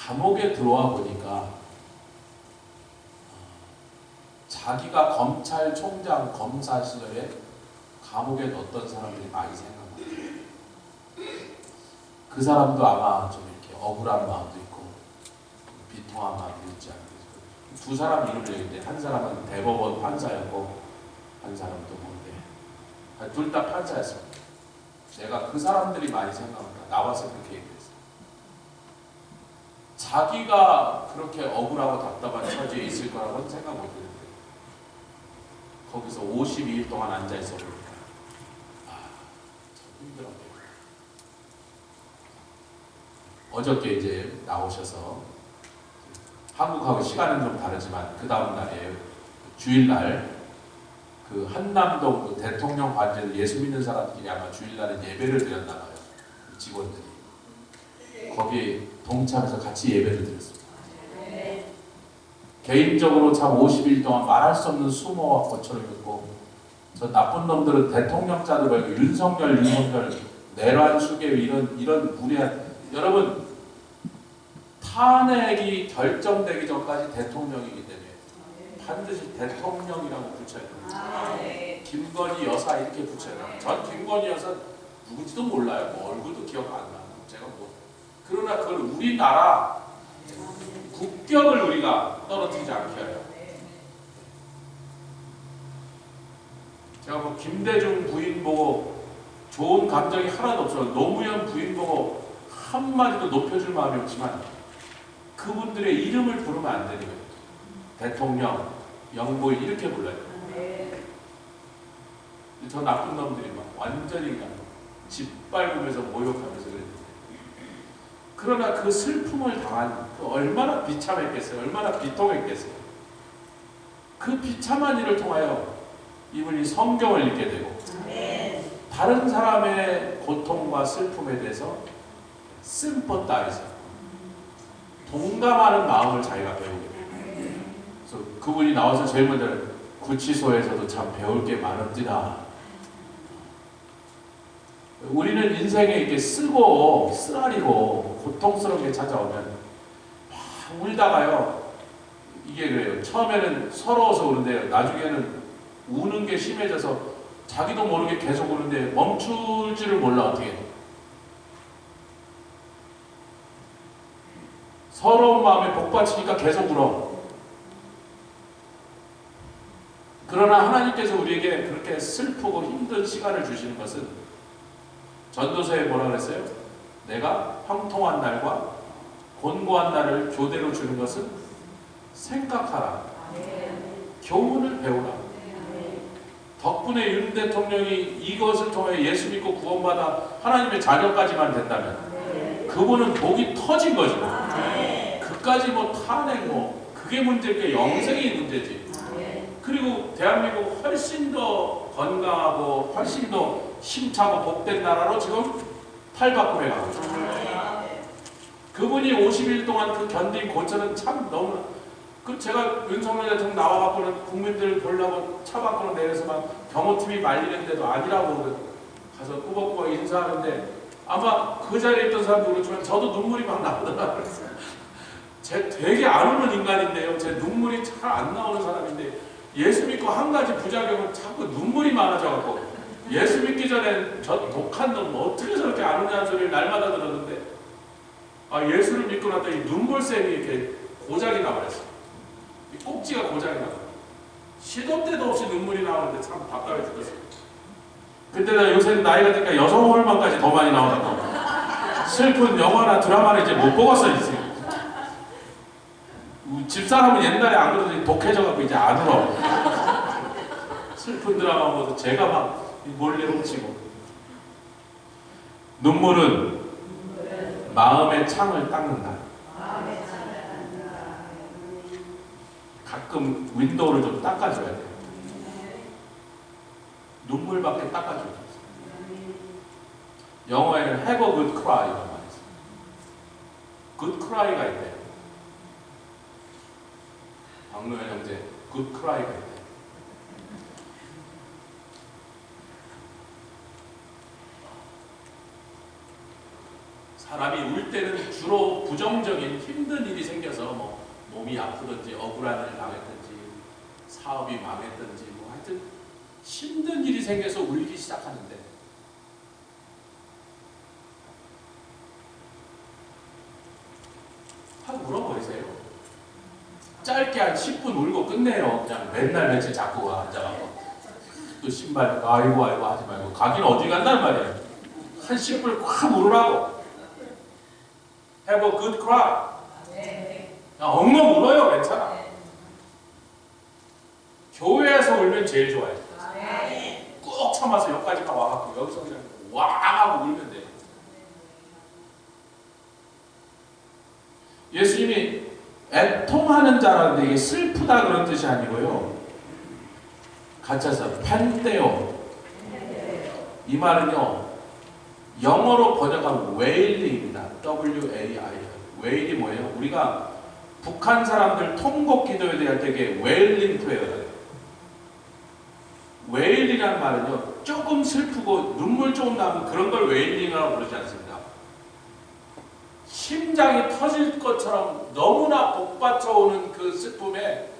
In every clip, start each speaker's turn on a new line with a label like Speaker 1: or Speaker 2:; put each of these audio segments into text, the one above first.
Speaker 1: 감옥에 들어와 보니까 자기가 검찰총장 검사 시절에 감옥에 넣었던 사람들이 많이 생각나요. 그 사람도 아마 좀 이렇게 억울한 마음도 있고 비통한 마음도 있지 않을까. 두 사람 이름을 얘기했는데 한 사람은 대법원 판사였고 한 사람은 또 뭔데 둘 다 판사였습니다. 내가 그 사람들이 많이 생각난다. 나와서 그렇게 얘기했어요. 자기가 그렇게 억울하고 답답한 처지에 있을 거라고는 생각 못 했는데 거기서 52일 동안 앉아있어 보니까 참 힘들었네요. 어저께 이제 나오셔서 한국하고 시간은 좀 다르지만 그 다음 날이에요. 주일날 그 한남동 그 대통령 관제를 예수 믿는 사람들이 아마 주일날에 예배를 드렸나 봐요. 직원들이 거기에 동참해서 같이 예배를 드렸습니다. 개인적으로 참 50일 동안 말할 수 없는 수모와 고초를 겪고 저 나쁜 놈들은 대통령 자들 말고 윤석열, 내란 수계위 이런 무례한 여러분 탄핵이 결정되기 전까지 대통령이기 때문에 반드시 대통령이라고 붙여야 됩니다. 김건희 여사 이렇게 붙여야 됩니다. 전 김건희 여사 누군지도 몰라요. 뭐 얼굴도 기억 안 나고 제가 뭐 그러나 그걸 우리나라 국격을 우리가 떨어뜨리지 않게 해요. 제가 뭐 김대중 부인 보고 좋은 감정이 하나도 없어요. 노무현 부인 보고 한마디도 높여줄 마음이 없지만 그분들의 이름을 부르면 안 되는 거예요. 대통령, 영부인 이렇게 불러요. 저 나쁜 놈들이 막 완전히 짓밟으면서 모욕하면서 그랬는데 그러나 그 슬픔을 당한 그 얼마나 비참했겠어요. 얼마나 비통했겠어요. 그 비참한 일을 통하여 이분이 성경을 읽게 되고 다른 사람의 고통과 슬픔에 대해서 심퍼다이즈 동감하는 마음을 자기가 배우게 돼요. 그래서 그분이 나와서 제일 먼저 구치소에서도 참 배울 게 많은지라. 우리는 인생에 이렇게 쓰고 쓰라리고 고통스럽게 찾아오면 막 울다가요. 이게 그래요. 처음에는 서러워서 우는데요. 나중에는 우는 게 심해져서 자기도 모르게 계속 우는데 멈출 줄을 몰라 어떻게 해요. 서러운 마음에 복받치니까 계속 울어. 그러나 하나님께서 우리에게 그렇게 슬프고 힘든 시간을 주시는 것은 전도서에 뭐라 그랬어요? 내가 형통한 날과 곤고한 날을 교대로 주는 것은 생각하라. 교훈을 배우라. 덕분에 윤 대통령이 이것을 통해 예수 믿고 구원받아 하나님의 자녀까지만 된다면 그분은 복이 터진 거죠. 그까지 뭐 탄핵 뭐 그게 문제일 영생이 문제지. 그리고 대한민국 훨씬 더 건강하고 훨씬 더 힘차고 복된 나라로 지금 탈바꿈해 가고 있습니다. 그분이 50일 동안 그 견딘 고초는 참 너무 그 제가 윤석열 대통령 나와갖고는 국민들 보려고 차 밖으로 내려서 막 경호팀이 말리는데도 아니라고 가서 꾸벅꾸벅 인사하는데 아마 그 자리에 있던 사람도 그렇지만 저도 눈물이 막 나오더라고요. 제 되게 안 우는 인간인데요. 제 눈물이 잘 안 나오는 사람인데 예수 믿고 한 가지 부작용은 자꾸 눈물이 많아져갖고 예수 믿기 전에 저 독한 놈 어떻게 저렇게 안 우냐는 소리를 날마다 들었는데 예수를 믿고 났더니 눈물샘이 이렇게 고장이 나버렸어요. 꼭지가 고장이 나버렸어요. 시도 때도 없이 눈물이 나오는데 참 답답해 죽었어요. 근데 나 요새 나이가 드니까 여성 호르몬까지 더 많이 나오더라고. 슬픈 영화나 드라마를 이제 못 보겠어 이제. 집사람은 옛날에 안 그러더니 독해져갖고 이제 안 울어. 슬픈 드라마 보면서 제가 막 몰래 훔치고. 눈물은 마음의 창을 닦는다. 가끔 윈도우를 좀 닦아줘야 돼요. 눈물밖에 닦아줘야 돼요. 영어에는 have a good cry 이런 말이 있어요. good cry가 있대요. 박노현 형제 good cry가 있대요. 사람이 울 때는 주로 부정적인 힘든 일이 생겨서 뭐 몸이 아프든지 억울한 일을 당했든지 사업이 망했든지 뭐 하여튼 힘든 일이 생겨서 울기 시작하는데 한번 물어보세요. 짧게 한 10분 울고 끝내요. 그냥 맨날 며칠 자꾸 앉아가고 또 신발 아이고 하지 말고 가긴 어디 간단 말이에요. 한 10분 꽉 울으라고. Have a good cry. 그냥 엉엉 울어요. 괜찮아. 교회에서 울면 제일 좋아요. 꾹 참아서 여기까지 와갖고 여기서 그냥 와 하고 울면 돼요. 예수님이 애통하는 자라는데 이게 슬프다 그런 뜻이 아니고요. 같이 해서 펜테오. 이 말은요. 영어로 번역하면 웨일링입니다. W-A-I. 웨일이 뭐예요? 우리가 북한 사람들 통곡 기도에 대한 되게 웨일링 프레어예요. 웨일이라는 말은요. 조금 슬프고 눈물 조금 나면 그런 걸 웨일링이라고 부르지 않습니다. 심장이 터질 것처럼 너무나 복받쳐오는 그 슬픔에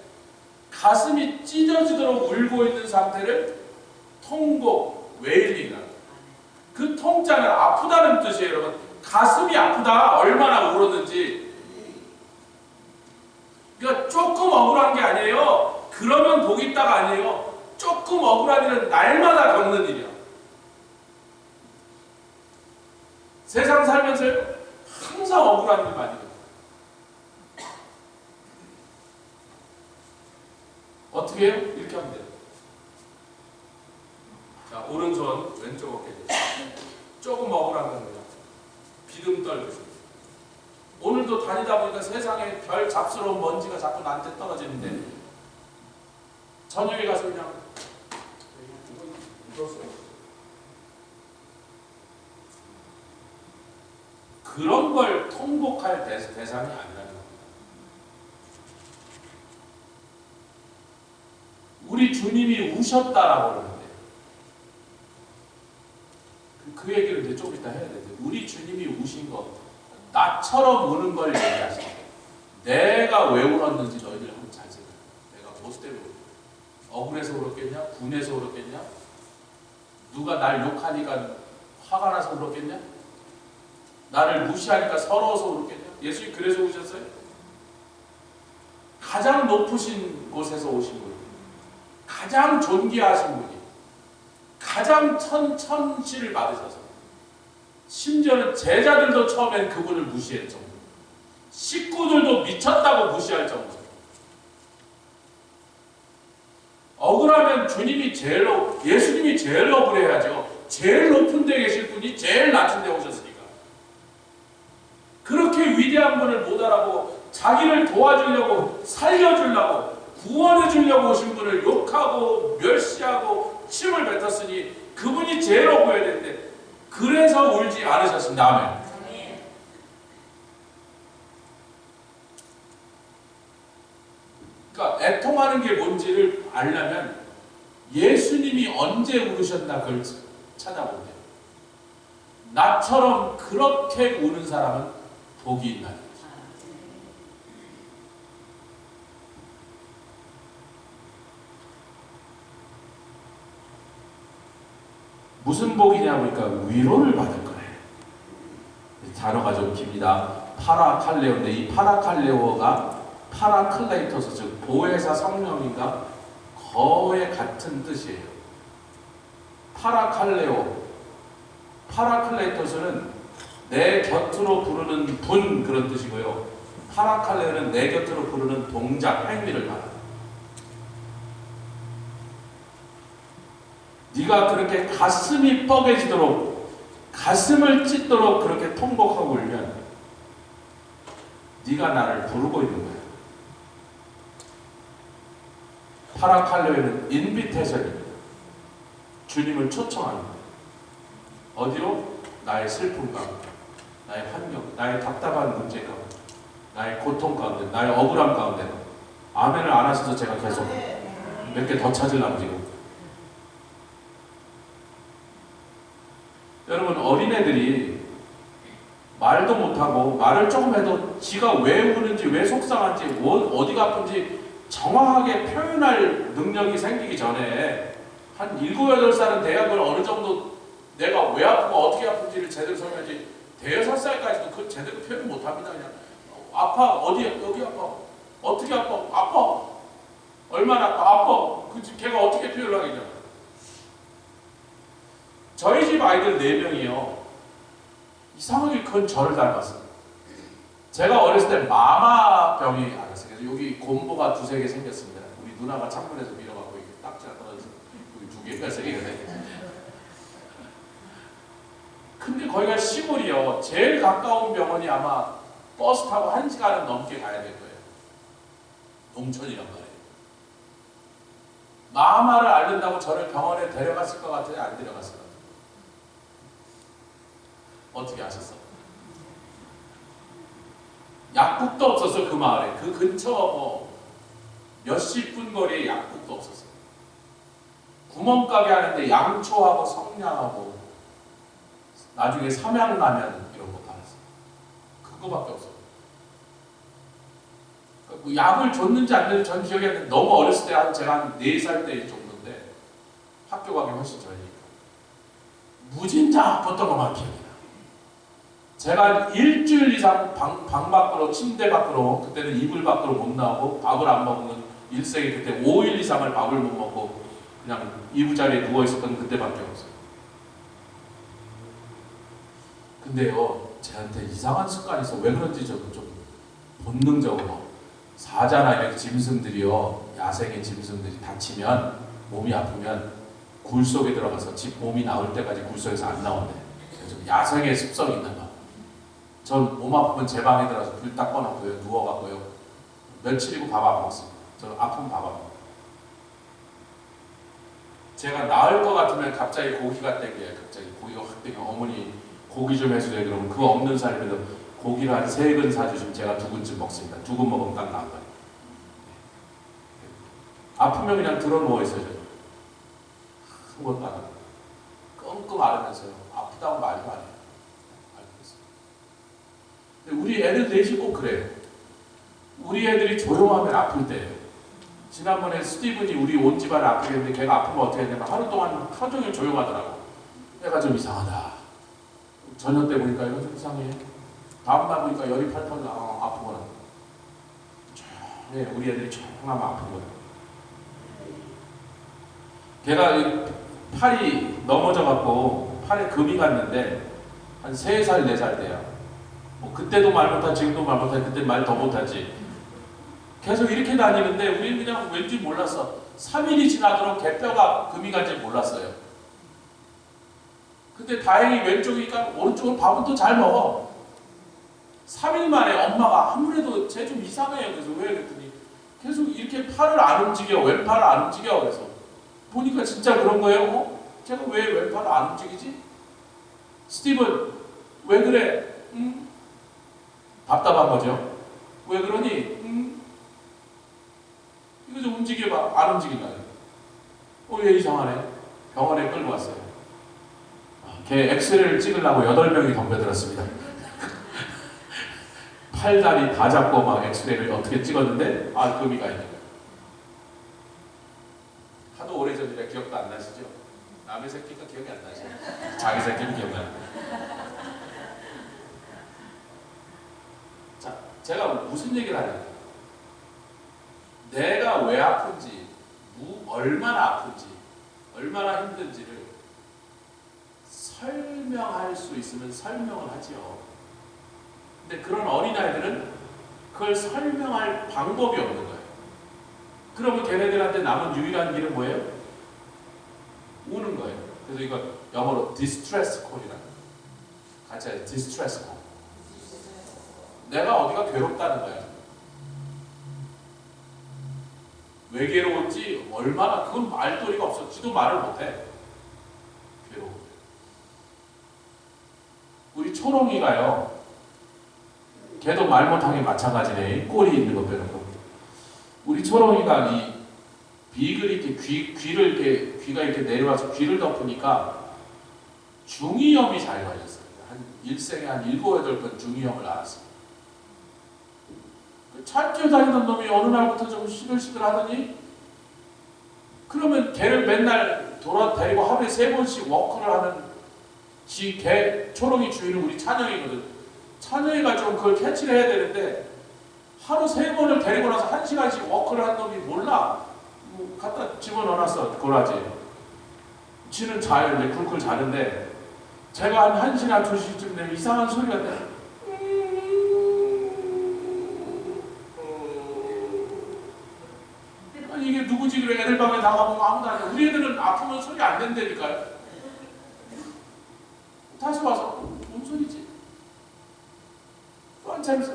Speaker 1: 가슴이 찢어지도록 울고 있는 상태를 통곡, 웨일링이라고. 그 통자는 아프다는 뜻이에요, 여러분. 가슴이 아프다, 얼마나 울었는지. 그러니까 조금 억울한 게 아니에요. 그러면 복 있다가 아니에요. 조금 억울한 일은 날마다 겪는 일이야. 세상 살면서요. 항상 억울한 일 많이 겪어요. 어떻게 해요? 이렇게 하면 돼요. 자, 오른손 왼쪽 어깨 조금 억울한 겁니다. 비듬 떨듯이. 오늘도 다니다 보니까 세상에 별 잡스러운 먼지가 자꾸 나한테 떨어지는데 저녁에 가서 그냥 그런 걸 통곡할 대상이 아니라는 겁니다. 우리 주님이 우셨다라고 그러는데 그 얘기를 이제 좀 이따 해야 되는데 우리 주님이 우신 거 나처럼 우는 걸 얘기하시는 거예요. 내가 왜 울었는지 너희들 한번 잘 생각해. 내가 뭐 때문에 울었냐? 억울해서 울었겠냐? 분해서 울었겠냐? 누가 날 욕하니까 화가 나서 울었겠냐? 나를 무시하니까 서러워서 울었겠냐? 예수님 그래서 우셨어요? 가장 높으신 곳에서 오신 분, 가장 존귀하신 분이, 가장 천시를 받으셔서 심지어는 제자들도 처음엔 그분을 무시했죠. 식구들도 미쳤다고 무시할 정도. 억울하면 주님이 예수님이 제일 억울해야죠. 제일 높은 데 계실 분이 제일 낮은 데 오셨으니까. 그렇게 위대한 분을 못 알아보고 자기를 도와주려고 살려주려고 구원해 주려고 오신 분을 욕하고 멸시하고 침을 뱉었으니 그분이 제일 억울해야 되는데 그래서 울지 않으셨습니다. 아멘. 그러니까 애통하는 게 뭔지를 알려면 예수님이 언제 울으셨나 그걸 찾아보면 돼요. 나처럼 그렇게 우는 사람은 복이 있나요? 무슨 복이냐 보니까 위로를 받을 거예요. 단어가 좀 깁니다. 파라칼레오인데 이 파라칼레오가 파라클레이토스 즉 보혜사 성령인가 거의 같은 뜻이에요. 파라클레이토스는 내 곁으로 부르는 분 그런 뜻이고요. 파라칼레오는 내 곁으로 부르는 동작, 행위를 말합니다. 네가 그렇게 가슴이 뻐개지도록 가슴을 찢도록 그렇게 통곡하고 울면 네가 나를 부르고 있는 거야. 파라칼레오는 인비테이션입니다. 주님을 초청하는 거예요. 어디로? 나의 슬픔 가운데, 나의 환경, 나의 답답한 문제 가운데, 나의 고통 가운데, 나의 억울함 가운데. 아멘을 안 하셔서 제가 계속 몇 개 더 찾으려고 지금. 여러분 어린애들이 말도 말을 조금 해도 지가 왜 우는지, 왜 속상한지, 어디가 아픈지 정확하게 표현할 능력이 생기기 전에 한 7, 8살은 돼야 그걸 어느 정도 내가 왜 아프고 어떻게 아픈지를 제대로 설명하지. 5~6살까지도 그걸 제대로 표현 못합니다. 그냥 아파, 어디, 여기 아파, 어떻게 아파, 아파, 얼마나 아파, 아파. 걔가 어떻게 표현을 하겠냐. 저희 집 아이들 4명이요. 이상하게 그건 저를 닮았어요. 제가 어렸을 때 마마병이 알았어요. 그래서 여기 곰보가 2~3개 생겼습니다. 우리 누나가 창문에서 밀어갖고 이게 딱지가 떨어져서 여기 2개가 3개가 생겼어요. 근데 거기가 시골이요. 제일 가까운 병원이 아마 버스 타고 1시간은 넘게 가야 될 거예요. 농촌이란 말이에요. 마마를 앓는다고 저를 병원에 데려갔을 것 같아요? 안 데려갔을 것 같아요? 어떻게 아셨어? 약국도 없었어요. 그 마을에. 그 근처 뭐 몇십 분 거리에 약국도 없었어요. 구멍가게 하는데 양초하고 성냥하고 나중에 삼양라면 이런 거 팔았어요. 그거밖에 없어요. 뭐 약을 줬는지 안 줬는지 전 기억이 안 나는데 너무 어렸을 때 제가 한 4살 때 정도인데 학교 가기 훨씬 전이니까 무진장 아팠던 것만 기억이 나요. 제가 일주일 이상 방 밖으로, 침대 밖으로, 그때는 이불 밖으로 못 나오고 밥을 안 먹는 일생에 그때 5일 이상을 밥을 못 먹고 그냥 이부자리에 누워 있었던 그때밖에 없어요. 근데요, 쟤한테 이상한 습관이 있어. 왜 그런지 저도 좀 본능적으로 사자나 이렇게 짐승들이요, 야생의 짐승들이 다치면, 몸이 아프면 굴 속에 들어가서 집 몸이 나올 때까지 굴 속에서 안 나온대. 그래서 야생의 습성이 있나 봐. 전 몸 아프면 제 방에 들어가서 불 딱 꺼놓고요, 누워갖고요, 며칠이고 밥 안 먹습니다. 저 아프면 밥 안 먹어요. 제가 나을 것 같으면 갑자기 고기가 땡겨요. 갑자기 고기가 확 땡겨. 어머니 고기 좀 해주세요. 그러면 그거 없는 사람에도 고기를 한 3근 사주시면 제가 2근쯤 먹습니다. 2근 먹으면 딱 나은 거예요. 아프면 그냥 들어 누워있어요. 아무것도 안 하고 끙끙 앓으면서요. 아프다고 말도 안 해요. 근데 우리 애들 넷이 꼭 그래요. 우리 애들이 조용하면 아플 때예요. 지난번에 스티븐이 우리 온 집안을 아프게 했는데 걔가 아프면 어떻게 했냐면 하루 동안 하루 종일 조용하더라고. 애가 좀 이상하다. 저녁 때 보니까 이거 좀 이상해. 다음날 보니까 열이 팔팔 나. 아프구나. 조용해. 우리 애들이 조용하면 아픈 거야. 걔가 팔이 넘어져갖고 팔에 금이 갔는데 한 3살, 4살 때야. 뭐 그때도 말 못하지, 지금도 말 못하지, 그때 말 더 못하지. 계속 이렇게 다니는데 우리는 그냥 왠지 몰랐어. 3일이 지나도록 개뼈가 금이 간지 몰랐어요. 근데 다행히 왼쪽이니까 오른쪽으로 밥은 또 잘 먹어. 3일 만에 엄마가 아무래도 쟤 좀 이상해요. 그래서 왜 그랬더니 계속 이렇게 팔을 안 움직여. 왼팔을 안 움직여. 그래서 보니까 진짜 그런 거예요. 제가 왜 왼팔을 안 움직이지? 스티븐 왜 그래? 답답한 거죠. 왜 그러니? 이거 좀 움직여봐. 안 움직인다. 얘 이상하네. 병원에 끌고 왔어요. 걔 엑스레이를 찍으려고 8명이 덤벼들었습니다. 팔다리 다 잡고 막 엑스레이를 어떻게 찍었는데 금이 가 있는 거예요. 하도 오래전이라 기억도 안 나시죠? 남의 새끼가 기억이 안 나죠? 자기 새끼는 기억나요. 자, 제가 무슨 얘기를 하냐면 내가 왜 아픈지, 얼마나 아픈지, 얼마나 힘든지를 설명할 수 있으면 설명을 하죠. 근데 그런 어린아이들은 그걸 설명할 방법이 없는 거예요. 그러면 걔네들한테 남은 유일한 길은 뭐예요? 우는 거예요. 그래서 이거 영어로 distress call이라 같이 해요. distress call. 내가 어디가 괴롭다는 거야. 왜 괴로운지 얼마나, 그건 말도리가 없어. 지도 말을 못해. 괴로워. 우리 초롱이가요, 걔도 말 못하는 게 마찬가지네. 꼬리 있는 거 빼놓고. 우리 초롱이가 이 비글이 이렇게 귀를 이렇게, 귀가 이렇게 내려와서 귀를 덮으니까 중이염이 잘 걸렸어요. 한 일생에 한 7, 8번 중이염을 앓았어요. 차 뛰어다니던 놈이 어느 날부터 좀 시들시들 하더니 그러면 걔를 맨날 데리고 하루에 3번씩 워크를 하는 개 초롱이 주인은 우리 찬영이거든. 찬영이가 좀 그걸 캐치를 해야 되는데 하루 3번을 데리고 나서 1시간씩 워크를 한 놈이 몰라. 뭐 갖다 집어넣어놨어 고라지. 지는 자요. 이제 쿨쿨 자는데 제가 한 1시간 2시쯤 되면 이상한 소리가 나. 아니 이게 누구지? 그래 애들 방에 나가보면 아무도 안 해. 우리 애들은 아프면 소리 안 낸다니까요. 다시 와서 뭔 소리지? 또 앉아있어.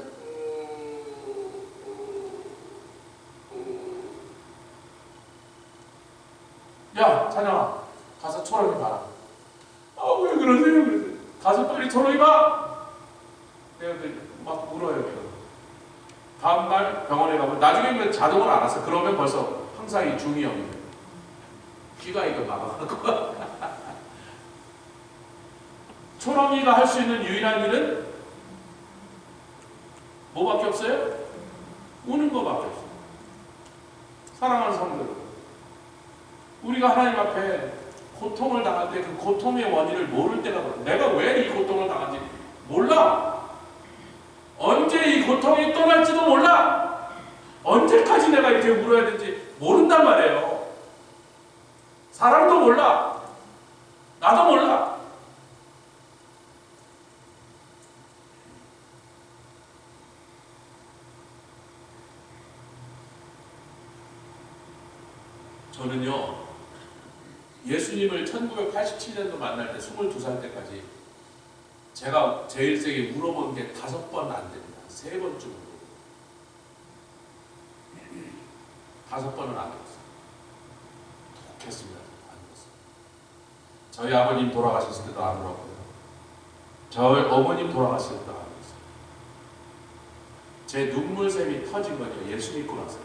Speaker 1: 야 찬영아 가서 초롱이 봐라. 아 왜 그러세요? 그러세요. 가서 빨리 초롱이 봐. 내가 막 울어요. 다음날 병원에 가면 나중에 자동으로 알았어. 그러면 벌써 항상 이 중이 형이 귀가 이거 막아갖고 초롱이가 할 수 있는 유일한 일은 뭐밖에 없어요? 우는 거밖에 없어요. 사랑하는 성도들, 우리가 하나님 앞에 고통을 당할 때 그 고통의 원인을 모를 때가 많아요. 내가 왜 이 고통을 당한지 몰라. 언제 이 고통이 떠날지도 몰라. 언제까지 내가 이렇게 울어야 되는지 모른단 말이에요. 사람도 몰라. 나도 몰라. 저는요, 예수님을 1987년도 만날 때 22살 때까지 제가 제 일생에 울어본 게 5번 안 됩니다. 3번쯤 5번은 안 울었어요. 독했습니다. 안 울었어요. 저희 아버님 돌아가셨을 때도 안 울었고요. 저희 어머님 돌아가셨을 때도 안 울었어요. 제 눈물샘이 터진 거죠. 예수 믿고 나서.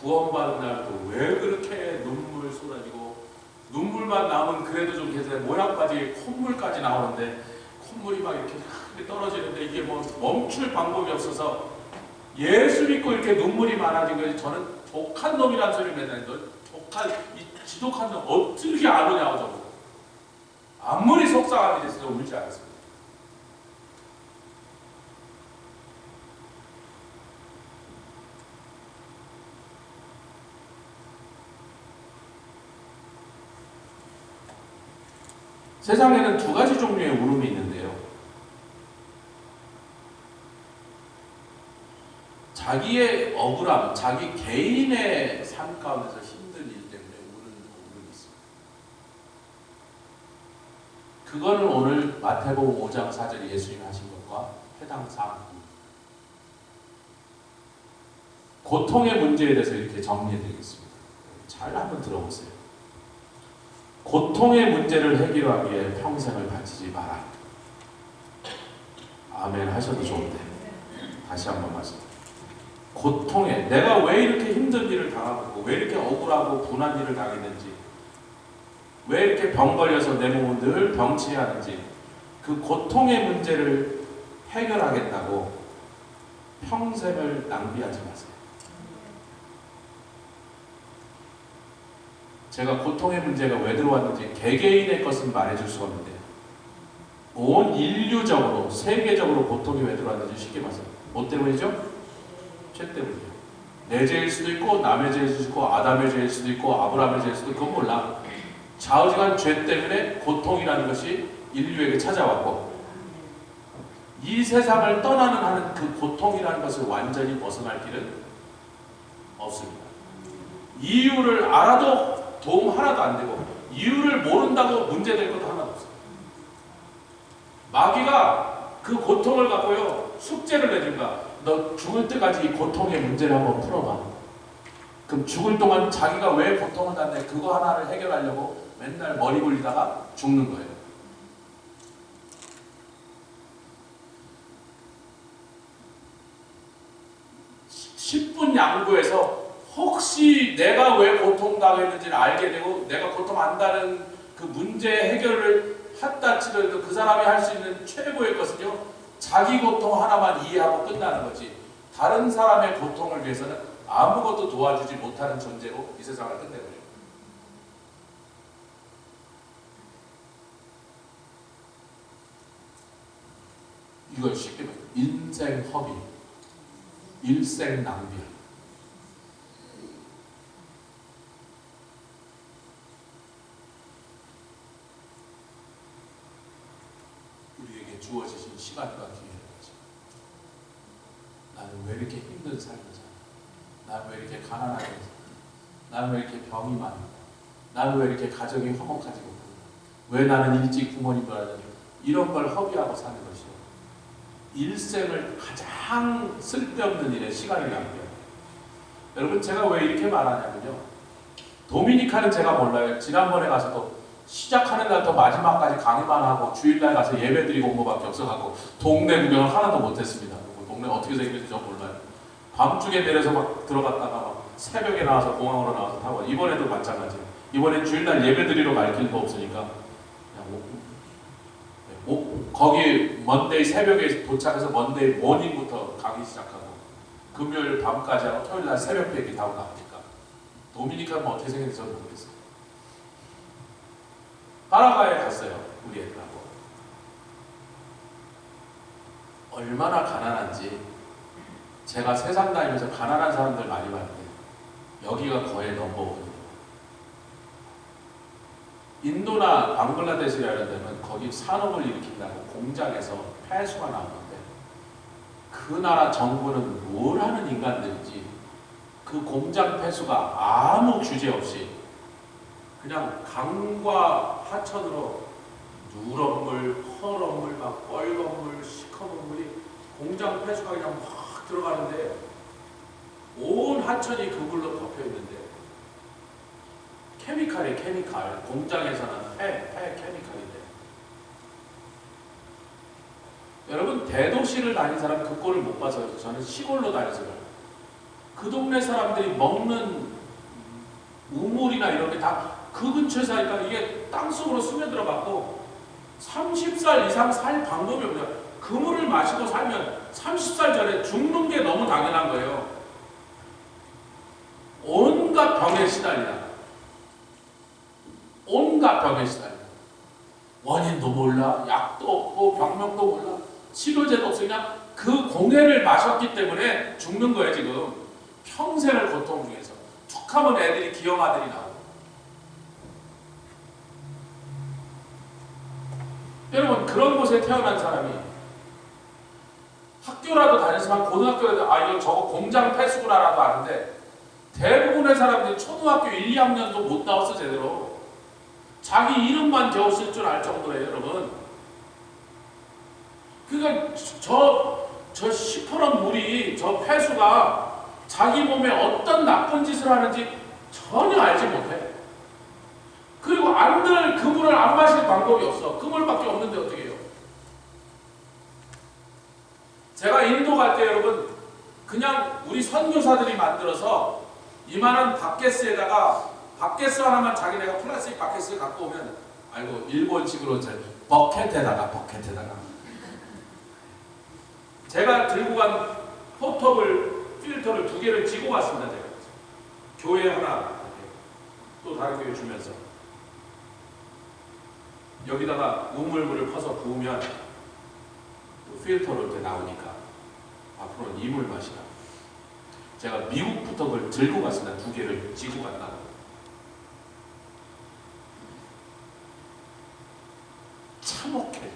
Speaker 1: 구원받은 날도 왜 그렇게 눈물 쏟아지고 눈물만 나오면 그래도 좀 괜찮아요. 모양까지 콧물까지 나오는데 콧물이 막 이렇게 떨어지는데 이게 뭐 멈출 방법이 없어서 예수 믿고 이렇게 눈물이 많아진 거지. 저는 독한 놈이라는 소리를 맨날 이 지독한 놈 어떻게 안 오냐고 저거. 아무리 속상함이 됐어도 울지 않았습니다. 세상에는 2가지 종류의 울음이 있는데요. 자기의 억울함, 자기 개인의 삶 가운데서 힘든 일 때문에 우는 울음이 있습니다. 그거는 오늘 마태복음 5장 4절에 예수님이 하신 것과 해당 사항입니다. 고통의 문제에 대해서 이렇게 정리해드리겠습니다. 잘 한번 들어보세요. 고통의 문제를 해결하기 위해 평생을 바치지 마라. 아멘 하셔도 좋은데 다시 한번 말씀. 고통에 내가 왜 이렇게 힘든 일을 당하고 왜 이렇게 억울하고 분한 일을 당했는지 왜 이렇게 병 걸려서 내 몸은 늘 병치해야 하는지 그 고통의 문제를 해결하겠다고 평생을 낭비하지 마세요. 제가 고통의 문제가 왜 들어왔는지 개개인의 것은 말해줄 수가 없는데 온 인류적으로 세계적으로 고통이 왜 들어왔는지 쉽게 말해서 뭐 때문이죠? 죄 때문이에요. 내 죄일 수도 있고 남의 죄일 수도 있고 아담의 죄일 수도 있고 아브라함의 죄일 수도 있고 그건 몰라. 좌우지간 죄 때문에 고통이라는 것이 인류에게 찾아왔고 이 세상을 떠나는 하는 그 고통이라는 것을 완전히 벗어날 길은 없습니다. 이유를 알아도 도움 하나도 안 되고 이유를 모른다고 문제될 것도 하나도 없어요. 마귀가 그 고통을 갖고요 숙제를 내준다. 너 죽을 때까지 이 고통의 문제를 한번 풀어봐. 그럼 죽을 동안 자기가 왜 고통을 받는데 그거 하나를 해결하려고 맨날 머리 굴리다가 죽는 거예요. (10분) 양보해서 혹시 내가 왜 고통당했는지를 알게 되고 내가 고통 안다는 그 문제 해결을 했다 치더라도 그 사람이 할 수 있는 최고의 것은요 자기 고통 하나만 이해하고 끝나는 거지 다른 사람의 고통을 위해서는 아무것도 도와주지 못하는 존재로 이 세상을 끝내버려요. 이걸 쉽게 말해요. 인생 허비, 일생 낭비야. 우리에게 주어지신 시간과 기회를 가지고 나는 왜 이렇게 힘든 삶을 살아? 나는 왜 이렇게 가난하게 살아? 나는 왜 이렇게 병이 많아? 나는 왜 이렇게 가정이 화목하지 못하나? 왜 나는 일찍 부모님을 하냐? 이런 걸 허비하고 사는 것이요. 일생을 가장 쓸데없는 일에 시간을 낭비해요. 여러분 제가 왜 이렇게 말하냐면요. 도미니카는 제가 몰라요. 지난번에 가서도 시작하는 날부터 마지막까지 강의만 하고 주일날 가서 예배 드리고 온 것밖에 없어가지고 동네 구경을 하나도 못했습니다. 동네 어떻게 생겼는지 저 몰라요. 밤중에 내려서 막 들어갔다가 막 새벽에 나와서 공항으로 나와서 타고 이번에도 마찬가지예요. 이번엔 주일날 예배 드리러 갈 길도 없으니까 그냥 거기 먼데이 새벽에 도착해서 먼데이 모닝부터 가기 시작하고 금요일 밤까지 하고 토요일날 새벽 비행기 타고 나오니까 도미니카는 어떻게 생겼는지 저는 모르겠어요. 파라과이에 갔어요. 우리 애들하고. 얼마나 가난한지 제가 세상 다니면서 가난한 사람들 많이 봤는데 여기가 거의 넘버원이에요. 인도나 방글라데시라 이런 데는 거기 산업을 일으킨다고 공장에서 폐수가 나오는데 그 나라 정부는 뭘 하는 인간들인지 그 공장 폐수가 아무 규제 없이 그냥 강과 하천으로 누런 물, 퍼런 물, 막 빨간 물, 시커먼 물이 공장 폐수가 그냥 막 들어가는데 온 하천이 그 물로 덮여 있는데 케미칼이에요. 케미칼. 공장에서는 폐 케미칼인데 여러분 대도시를 다닌 사람 그 꼴을 못 봐서 저는 시골로 다녀서 그래요. 그 동네 사람들이 먹는 우물이나 이런 게 다 그 근처에 사니까 이게 땅속으로 스며들어갖고 30살 이상 살 방법이 없어요. 그 물을 마시고 살면 30살 전에 죽는 게 너무 당연한 거예요. 온갖 병에 시달리다. 온갖 병에 시달리다. 원인도 몰라, 약도 없고 병명도 몰라, 치료제도 없어. 그냥 그 공해를 마셨기 때문에 죽는 거예요 지금. 평생을 고통 중에서. 툭하면 애들이 기형아들이 나오고. 여러분 그런 곳에 태어난 사람이 학교라도 다녔으면 고등학교에도 이거 저거 공장 폐수구나라도 아는데 대부분의 사람들이 초등학교 1, 2학년도 못 나왔어 제대로. 자기 이름만 겨우 쓸 줄 알 정도예요 여러분. 그러니까 저 시퍼런 물이 저 폐수가 자기 몸에 어떤 나쁜 짓을 하는지 전혀 알지 못해. 그리고 안들 그 물을 안 마실 방법이 없어. 그 물밖에 없는데 어떻게 해요? 제가 인도 갈 때 여러분 그냥 우리 선교사들이 만들어서 이만한 바켓스에다가 바켓스 하나만 자기네가 플라스틱 바켓을 갖고 오면 아이고 일본식으로 버켓에다가 제가 들고 간 포터블 필터를 2개를 지고 갔습니다. 제가 교회 하나 또 다른 교회 주면서 여기다가 우물물을 퍼서 부으면 필터로 이렇게 나오니까 앞으로는 이 물 마시라. 제가 미국부터 그걸 들고 갔습니다. 2개를 지고 간다고. 참혹해.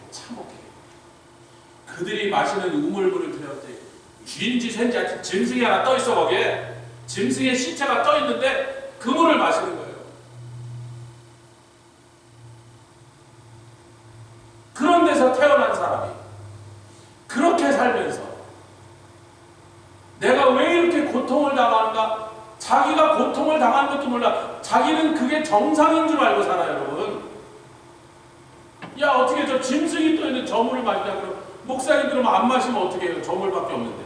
Speaker 1: 그들이 마시는 우물물을 들였지. 쥐인지 샌지 하여튼 짐승이 하나 떠 있어 거기에. 짐승의 시체가 떠 있는데 그 물을 마시는 거예요. 그런 데서 태어난 사람이 그렇게 살면서 내가 왜 이렇게 고통을 당하는가? 자기가 고통을 당하는 것도 몰라. 자기는 그게 정상인 줄 알고 살아요 여러분. 야 어떻게 저 짐승이 떠 있는 저 물을 마시냐 그러면 목사님 그러면 안 마시면 어떻게 해요? 저 물밖에 없는데.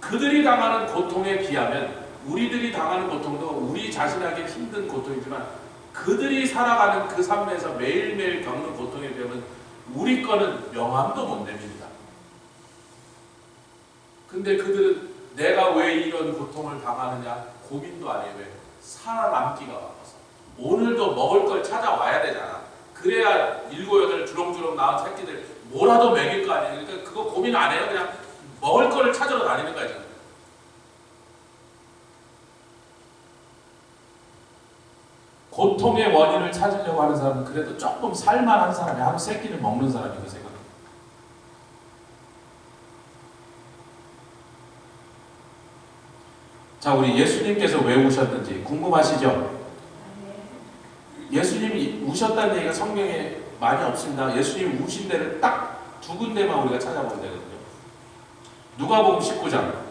Speaker 1: 그들이 당하는 고통에 비하면 우리들이 당하는 고통도 우리 자신에게 힘든 고통이지만 그들이 살아가는 그 삶에서 매일매일 겪는 우리 거는 명함도 못 내밉니다. 근데 그들은 내가 왜 이런 고통을 당하느냐 고민도 안 해요. 왜? 살아남기가 바빠서. 오늘도 먹을 걸 찾아와야 되잖아. 그래야 7, 8 주렁주렁 낳은 새끼들 뭐라도 먹일 거 아니에요. 그러니까 그거 고민 안 해요. 그냥 먹을 거를 찾으러 다니는 거야 지금. 고통의 원인을 찾으려고 하는 사람은 그래도 조금 살만한 사람이 하루 3끼를 먹는 사람이라고 생각합니다. 자, 우리 예수님께서 왜 우셨는지 궁금하시죠? 예수님이 우셨다는 얘기가 성경에 많이 없습니다. 예수님이 우신 데를 딱 2군데만 우리가 찾아보면 되거든요. 누가복음 19장.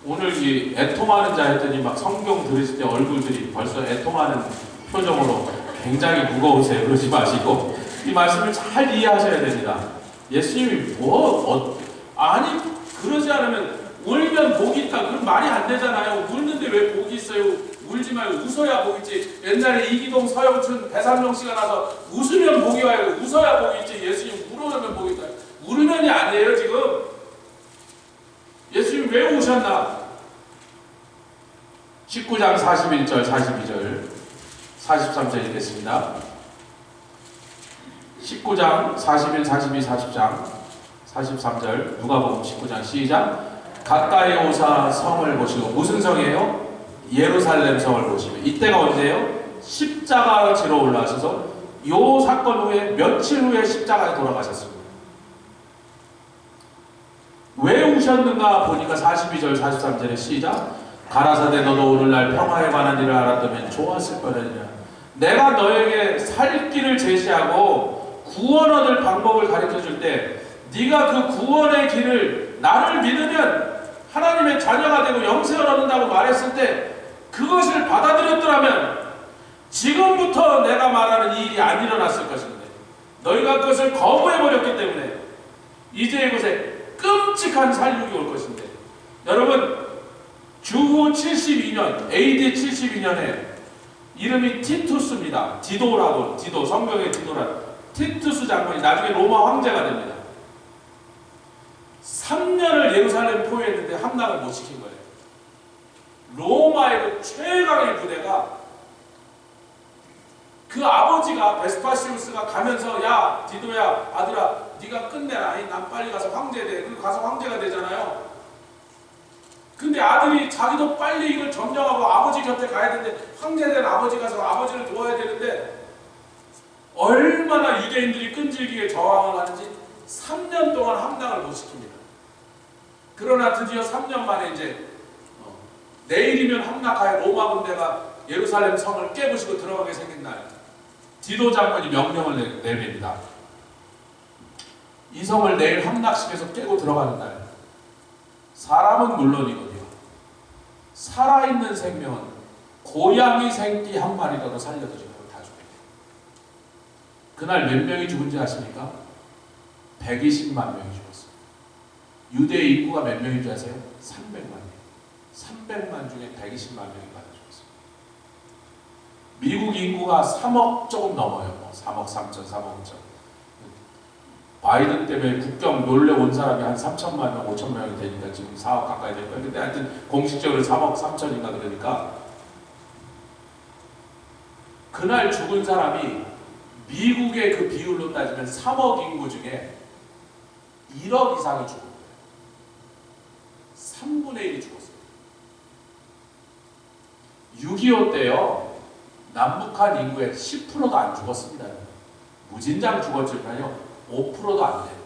Speaker 1: 오늘 이 애통하는 자 했더니 막 성경 들으실 때 얼굴들이 벌써 애통하는 표정으로 굉장히 무거우세요. 그러지 마시고 이 말씀을 잘 이해하셔야 됩니다. 예수님이 아니 그러지 않으면 울면 복이 있다. 그럼 말이 안 되잖아요. 울는데 왜 복이 있어요? 울지 말고 웃어야 복이 있지. 옛날에 이기동, 서영춘, 배삼룡 씨가 나서 웃으면 복이 와요. 웃어야 복이 있지. 예수님 울으면 복이 있다. 울으면이 아니에요 지금. 예수님 왜 우셨나? 19장 41절, 42절, 43절 읽겠습니다. 19장 41, 42, 40장 43절 누가복음 19장 시작. 가까이 오사 성을 보시고 무슨 성이에요? 예루살렘 성을 보시고 이때가 언제예요? 십자가 지러 올라가셔서 요 사건 후에 며칠 후에 십자가에 돌아가셨습니다. 왜 우셨는가 보니까 42절 43절에 시작. 가라사대 너도 오늘날 평화에 관한 일을 알았다면 좋았을 뻔하니라. 내가 너에게 살 길을 제시하고 구원 얻을 방법을 가르쳐줄 때 네가 그 구원의 길을 나를 믿으면 하나님의 자녀가 되고 영생을 얻는다고 말했을 때 그것을 받아들였더라면 지금부터 내가 말하는 이 일이 안 일어났을 것인데 너희가 그것을 거부해버렸기 때문에 이제 이곳에 끔찍한 살육이 올 것인데 여러분 주후 72년 AD 72년에 이름이 티투스입니다. 디도라고 디도 성경의 디도라 티투스 장군이 나중에 로마 황제가 됩니다. 3년을 예루살렘 포위했는데 함락을 못 시킨 거예요. 로마의 그 최강의 부대가 그 아버지가 베스파시우스가 가면서 야 디도야 아들아 네가 끝내라. 난 빨리 가서 황제 돼. 그리고 가서 황제가 되잖아요. 근데 아들이 자기도 빨리 이걸 점령하고 아버지 곁에 가야 되는데 황제된 아버지 가서 아버지를 도와야 되는데 얼마나 유대인들이 끈질기게 저항을 하는지 3년 동안 함락을 못 시킵니다. 그러나 드디어 3년 만에 이제 내일이면 함락하여 로마 군대가 예루살렘 성을 깨부시고 들어가게 생긴 날 디도 장군이 명령을 내립니다. 이 성을 내일 함락시켜서 깨고 들어가는 날 사람은 물론이거든요. 살아있는 생명은 고양이 새끼 한 마리라도 살려드리고 다 죽어요. 그날 몇 명이 죽은지 아십니까? 120만 명이 죽었어요. 유대 인구가 몇 명인 줄 아세요? 300만 명. 300만 중에 120만 명이 가다 죽었어요. 미국 인구가 3억 조금 넘어요. 3억 3천, 3억 5천. 바이든 때문에 국경 놀래온 사람이 한 3천만 명, 5천만 명이 되니까 지금 4억 가까이 될 거예요. 근데 하여튼 공식적으로 3억 3천인가 그러니까 그날 죽은 사람이 미국의 그 비율로 따지면 3억 인구 중에 1억 이상이 죽은 거예요. 3분의 1이 죽었어요. 6.25 때요. 남북한 인구의 10%도 안 죽었습니다. 무진장 죽었지만요. 5%도 안 돼요.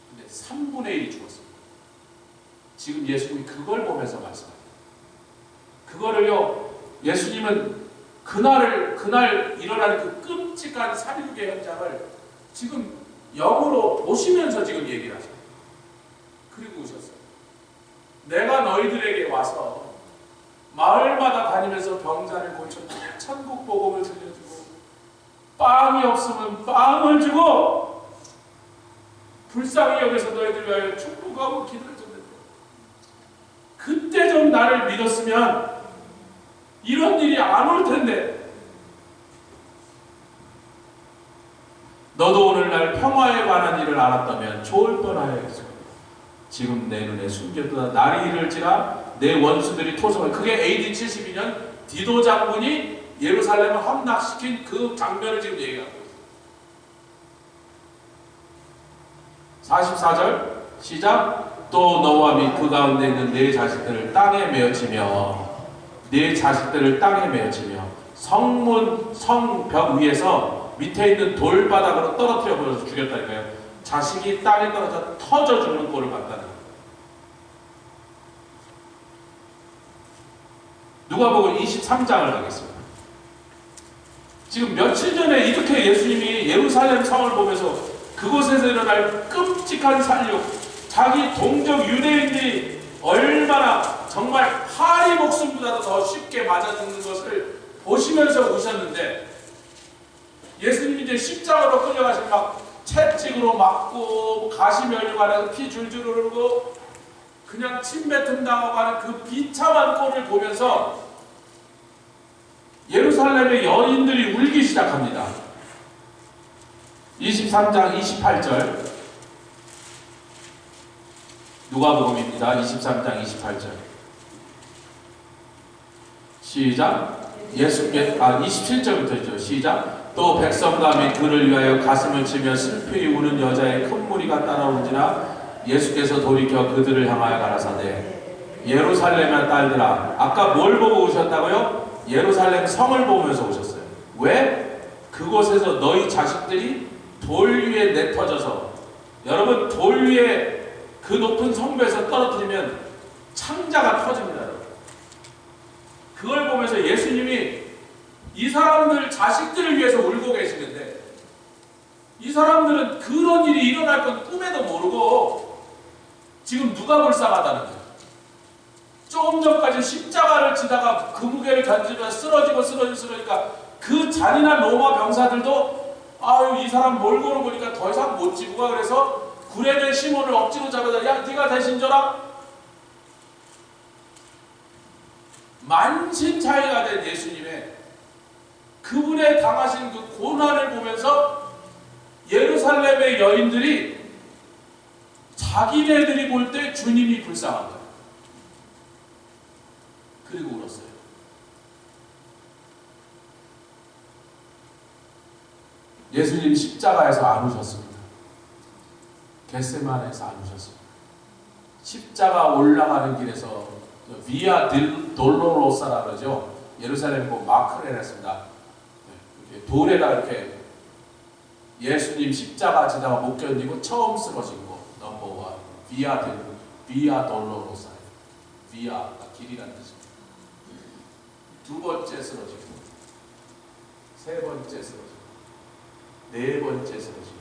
Speaker 1: 근데 3분의 1이 죽었습니다. 지금 예수님이 그걸 보면서 말씀합니다. 그거를요, 예수님은 그날 일어나는 그 끔찍한 살육의 현장을 지금 영으로 보시면서 지금 얘기를 하셔요. 그리고 오셨어요. 내가 너희들에게 와서 마을마다 다니면서 병자를 고쳐주고 천국 복음을 들려주고 빵이 없으면 빵을 주고 불쌍히 여기서 너희들 위하여 축복하고 기도를 줬는데 그때 나를 믿었으면 이런 일이 안 올 텐데. 너도 오늘날 평화에 관한 일을 알았다면 좋을 뻔하였어. 지금 내 눈에 숨겨두다 날이 이를지라 내 원수들이 토성을. 그게 AD 72년 디도 장군이 예루살렘을 함락시킨 그 장면을 지금 얘기하고 있어요. 44절 시작. 또 너와 및 그 가운데 있는 네 자식들을 땅에 메어치며 네 자식들을 땅에 메어치며 성문 성벽 위에서 밑에 있는 돌바닥으로 떨어뜨려 버려서 죽였다니까요. 자식이 땅에 떨어져 터져 죽는 꼴을 봤다는 거예요. 누가복음 23장을 하겠습니다. 지금 며칠 전에 이렇게 예수님이 예루살렘 성을 보면서 그곳에서 일어날 끔찍한 살육, 자기 동족 유대인들이 얼마나 정말 파리 목숨보다도 더 쉽게 맞아 죽는 것을 보시면서 오셨는데, 예수님이 이제 십자가로 끌려가시면 막 채찍으로 맞고 가시 면류관 안에서 피 줄줄 흐르고 그냥 침 뱉음 당하고 하는 그 비참한 꼴을 보면서 예루살렘의 여인들이 울기 시작합니다. 23장 28절 누가복음입니다. 23장 28절 시작. 27절부터죠. 시작. 또 백성과 및 그를 위하여 가슴을 치며 슬피 우는 여자의 큰 무리가 따라온지라 예수께서 돌이켜 그들을 향하여 가라사대 예루살렘의 딸들아. 아까 뭘 보고 오셨다고요? 예루살렘 성을 보면서 오셨어요. 왜? 그곳에서 너희 자식들이 돌 위에 내터져서, 여러분 돌 위에 그 높은 성벽에서 떨어뜨리면 창자가 터집니다. 여러분. 그걸 보면서 예수님이 이 사람들 자식들을 위해서 울고 계시는데, 이 사람들은 그런 일이 일어날 건 꿈에도 모르고 지금 누가 불쌍하다는 거예요. 조금 전까지 십자가를 지다가 그 무게를 견디며 쓰러지니까 그 잔인한 로마 병사들도 아유 이 사람 몰골을 보니까 더 이상 못 지고 가. 그래서 구레네 시몬을 억지로 잡아다 야 네가 대신 져라. 만신차이가 된 예수님의 그분의 당하신 그 고난을 보면서 예루살렘의 여인들이 자기네들이 볼 때 주님이 불쌍한 거예요. 그리고 울었어요. 예수님 십자가에서 안 우셨습니다. 겟세마네에서 안 우셨습니다. 십자가 올라가는 길에서 비아 돌로로사라 그러죠. 예루살렘 뭐 마크를 했습니다. 이렇게 돌에다 이렇게 예수님 십자가 지다가 못 견디고 처음 쓰러진 거 넘버원 비아 돌로로사. 비아가 길이라는 뜻입니다. 두 번째 쓰러지고, 세 번째 쓰러지고, 네 번째 쓰러지고,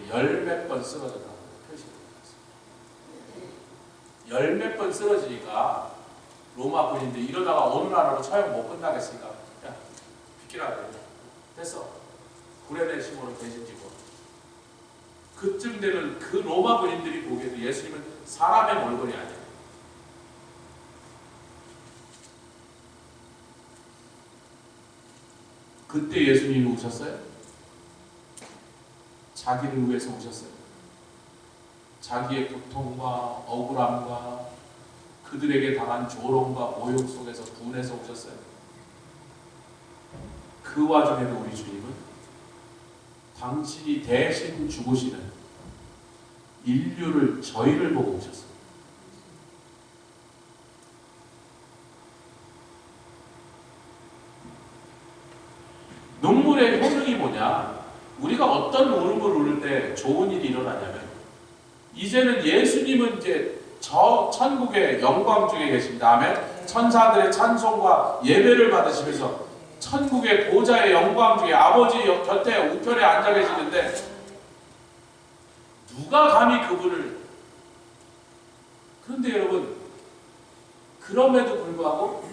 Speaker 1: 열몇 번 쓰러졌다고 표시가 되어 있습니다. 열몇 번 쓰러지니까 로마 군인들이 이러다가 오늘 안으로 처형 못 끝나겠으니까 야 비키라 그래. 됐어. 구레네 시몬을 대신 지고. 그쯤 되면 그 로마 군인들이 보기에도 예수님은 사람의 몰골이 아니에요. 그때 예수님이 우셨어요? 자기를 위해서 우셨어요. 자기의 고통과 억울함과 그들에게 당한 조롱과 모욕 속에서 분해서 오셨어요. 그 와중에도 우리 주님은 당신이 대신 죽으시는 인류를, 저희를 보고 오셨어요. 눈물의 효능이 뭐냐? 우리가 어떤 울음을 울을 때 좋은 일이 일어나냐면, 이제는 예수님은 이제 저 천국의 영광 중에 계십니다. 아멘. 천사들의 찬송과 예배를 받으시면서 천국의 보좌의 영광 중에 아버지 곁에 우편에 앉아 계시는데, 누가 감히 그분을. 그런데 여러분, 그럼에도 불구하고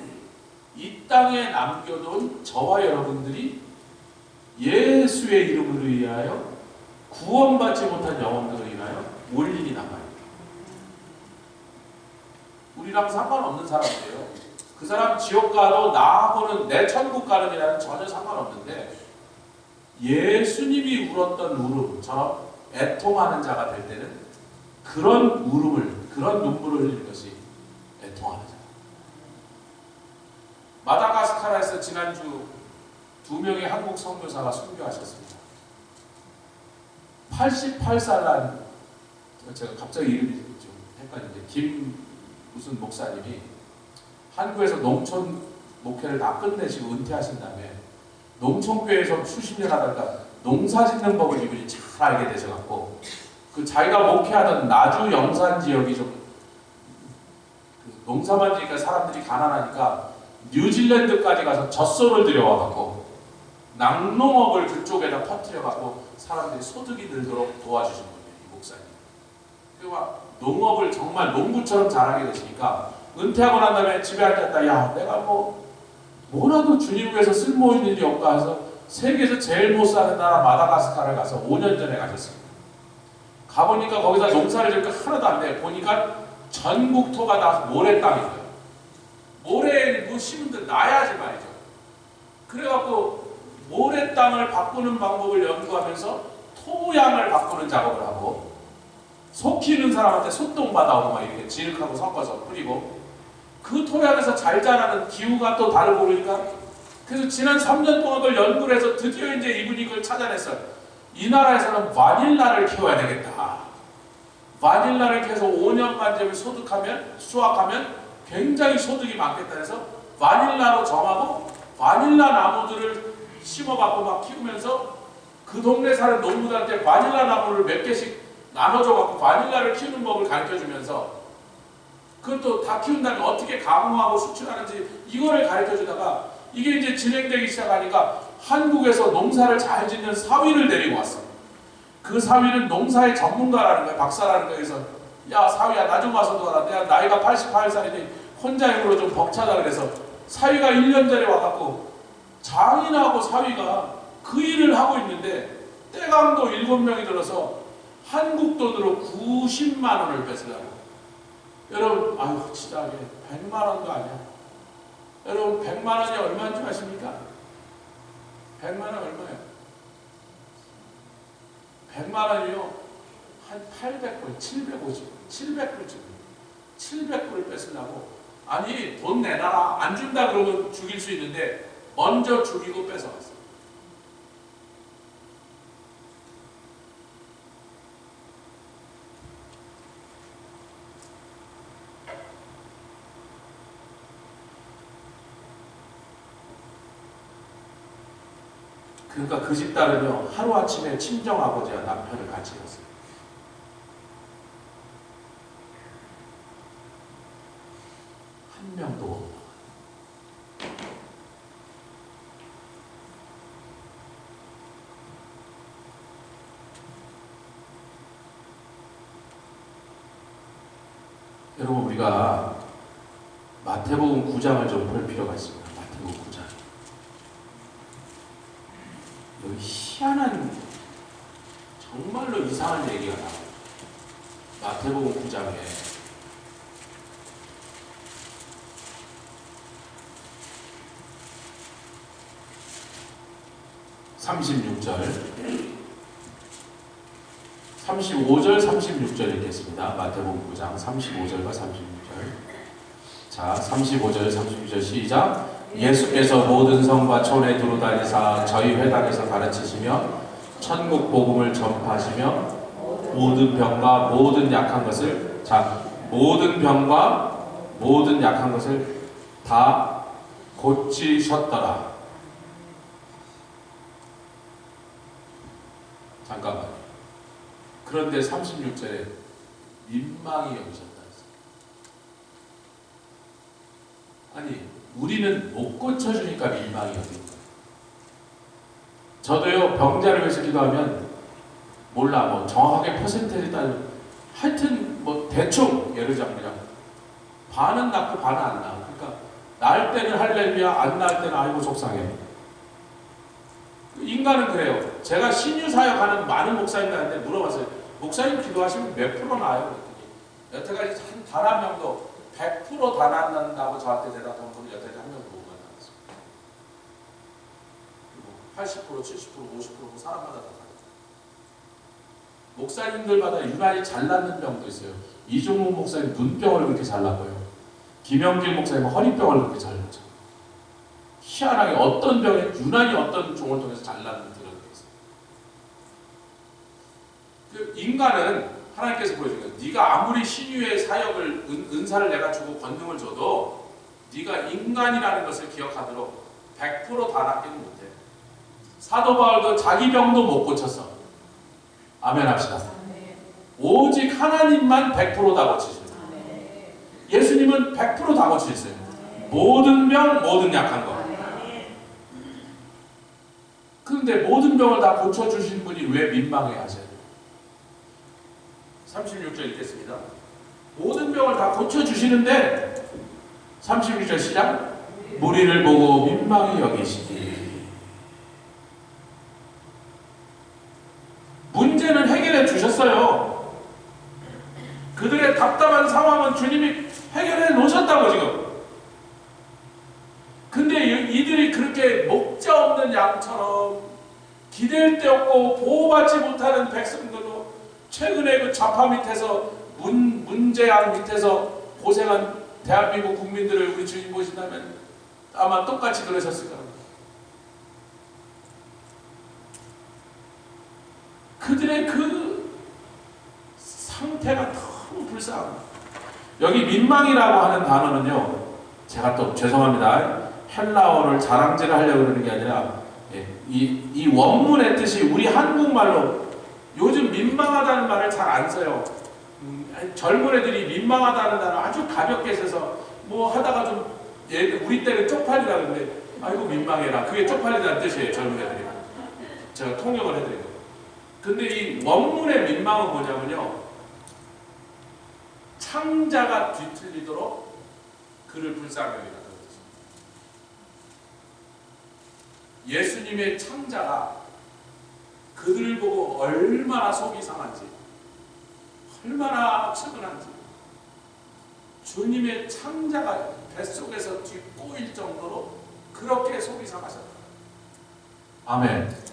Speaker 1: 이 땅에 남겨둔 저와 여러분들이 예수의 이름으로 인하여 구원받지 못한 영혼들로 인하여 올 일이 남아요. 우리랑 상관없는 사람이에요. 그 사람 지옥 가도 나하고는 내 천국 가는이라는 전혀 상관없는데 예수님이 울었던 울음처럼 애통하는 자가 될 때는 그런 울음을, 그런 눈물을 흘리는 것이 애통하는 자. 마다가스카르에서 지난주 2명의 한국 선교사가 순교하셨습니다. 88살 난, 제가 갑자기 이름이 좀 헷갈리는데, 김 무슨 목사님이 한국에서 농촌 목회를 다 끝내시고 은퇴하신 다음에 농촌교회에서 수십 년 하다가 농사 짓는 법을 이분이 잘 알게 되셔갖고, 그 자기가 목회하던 나주 영산 지역이 좀 농사만 지니까 사람들이 가난하니까 뉴질랜드까지 가서 젖소를 들여와갖고 낙농업을 그쪽에다 퍼뜨려갖고 사람들이 소득이 늘도록 도와주신 분이에요, 이 목사님. 그리고 농업을 정말 농부처럼 잘하게 되시니까 은퇴하고 난 다음에 집에 앉았다. 야, 내가 뭐라도 주님 위해서 쓸모있는 일이 없까 해서 세계에서 제일 못 사는 나라 마다가스카르에 가서 5년 전에 가셨습니다. 가보니까 거기다 농사를 짓는 게 하나도 안 돼. 보니까 전국토가 다 모래 땅이에요. 모래에 뭐 심은데 나야지 말이죠. 그래갖고 모래 땅을 바꾸는 방법을 연구하면서 토양을 바꾸는 작업을 하고, 소 키우는 사람한테 소똥 받아오고 막 이렇게 진흙하고 섞어서 뿌리고, 그 토양에서 잘 자라는 기후가 또 다르고 그러니까, 그래서 지난 3년 동안 그걸 연구를 해서 드디어 이제 이분이 그걸 찾아냈어요. 이 나라에서는 바닐라를 키워야 되겠다. 바닐라를 캐서 5년 만점을 수확하면 굉장히 소득이 많겠다 해서 바닐라로 정하고 바닐라 나무들을 심어갖고 막 키우면서 그 동네 사는 농부들한테 바닐라 나무를 몇 개씩 나눠줘갖고 바닐라를 키우는 법을 가르쳐주면서, 그것도 다 키운 다음에 어떻게 가공하고 수출하는지 이거를 가르쳐주다가 이게 이제 진행되기 시작하니까 한국에서 농사를 잘 짓는 사위를 데리고 왔어요. 그 사위는 농사의 전문가라는 거예요. 박사라는 거예요. 그래서 야 사위야 나 좀 와서 도와라. 내가 나이가 88살이니 혼자 힘으로 좀 벅차다 그래서 사위가 1년 전에 와갖고 장인하고 사위가 그 일을 하고 있는데 떼강도 7명이 들어서 한국 돈으로 90만 원을 뺏으려고. 여러분 아유 진짜 100만 원도 아니야. 여러분 100만 원이 얼마인 줄 아십니까? 100만 원 얼마예요? 100만 원이요 한 800불, 750불, 700불 700불을 뺏으려고. 아니 돈 내놔라. 안 준다 그러면 죽일 수 있는데 먼저 죽이고 뺏어갔어요. 그러니까 그 집 딸은요 하루아침에 친정아버지와 남편을 같이 잃었어요. 한 명도 없다. 여러분 우리가 마태복음 9장을 좀 볼 필요가 있습니다. 마태복음 9장. 여기 희한한 정말로 이상한 얘기가 나와요. 마태복음 9장에 36절 35절 36절 읽겠습니다. 마태복음 9장 35절과 36절. 자 35절 36절 시작. 예수께서 모든 성과 촌에 두루 다니사 저희 회당에서 가르치시며 천국 복음을 전파하시며 모든 병과 모든 약한 것을, 자 모든 병과 모든 약한 것을 다 고치셨더라. 잠깐만. 그런데 36절에 민망히 여기셨다. 아니 우리는 못 고쳐주니까 민망히 여기는 거예요. 저도요 병자를 위해서 기도하면 몰라 뭐 정확하게 퍼센테이지 따지면 하여튼 뭐 대충 예를 들자면 그냥 반은 낫고 반은 안 나. 그러니까 날 때는 할렐루야, 안 날 때는 아이고 속상해. 인간은 그래요. 제가 신유 사역하는 많은 목사님들한테 물어봤어요. 목사님 기도하시면 몇 프로 나아요? 그랬더니 여태까지 단 한 명도 100%다 낫는다고 저한테 대답한 분이 여태까지 한 명도 못 만나봤습니다. 그리고 80%, 70%, 50% 사람마다 다 다르고 목사님들마다 유난히 잘 낫는 병도 있어요. 이종목 목사님 눈병을 그렇게 잘 낫고요. 김영길 목사님 허리병을 그렇게 잘 낫죠. 희한하게 어떤 병에 유난히 어떤 종을 통해서 잘 낫는 그런 게 있어요. 그 인간은 하나님께서 보여준 거예요. 네가 아무리 신유의 사역을 은사를 내가 주고 권능을 줘도 네가 인간이라는 것을 기억하도록 100%다 낫기는 못해. 사도 바울도 자기 병도 못 고쳤어. 아멘 합시다. 오직 하나님만 100%다 고치시는 거예요. 예수님은 100%다 고치셨어요. 모든 병, 모든 약한 거. 그런데 모든 병을 다 고쳐주신 분이 왜 민망해 하셔야 돼요? 36절 읽겠습니다. 모든 병을 다 고쳐주시는데 36절 시작. 무리를 보고 민망히 여기시니. 문제는 해결해 주셨어요. 그들의 답답한 상황은 주님이 해결해 놓으셨다고 지금. 근데 이들이 그렇게 목자 없는 양처럼 기댈 데 없고 보호받지 못하는 백성들로 최근에 그 좌파 밑에서 문재양 밑에서 고생한 대한민국 국민들을 우리 주님 보신다면 아마 똑같이 그러셨을 겁니다. 그들의 그 상태가 너무 불쌍합니다. 여기 민망이라고 하는 단어는요, 제가 또 죄송합니다. 헬라어를 자랑질을 하려고 그러는 게 아니라 이 원문의 뜻이 우리 한국말로 요즘 민망하다는 말을 잘 안 써요. 젊은 애들이 민망하다는 단어 아주 가볍게 써서 뭐 하다가 좀 우리 때는 쪽팔리다 그러는데 아이고 민망해라. 그게 쪽팔리다는 뜻이에요. 젊은 애들이. 제가 통역을 해드린 거예요. 근데 이 원문의 민망은 뭐냐면요, 창자가 뒤틀리도록 그를 불쌍히 여기다. 예수님의 창자가 그들을 보고 얼마나 속이 상한지, 얼마나 측은한지, 주님의 창자가 뱃속에서 뒤꼬일 정도로 그렇게 속이 상하셨다. 아멘.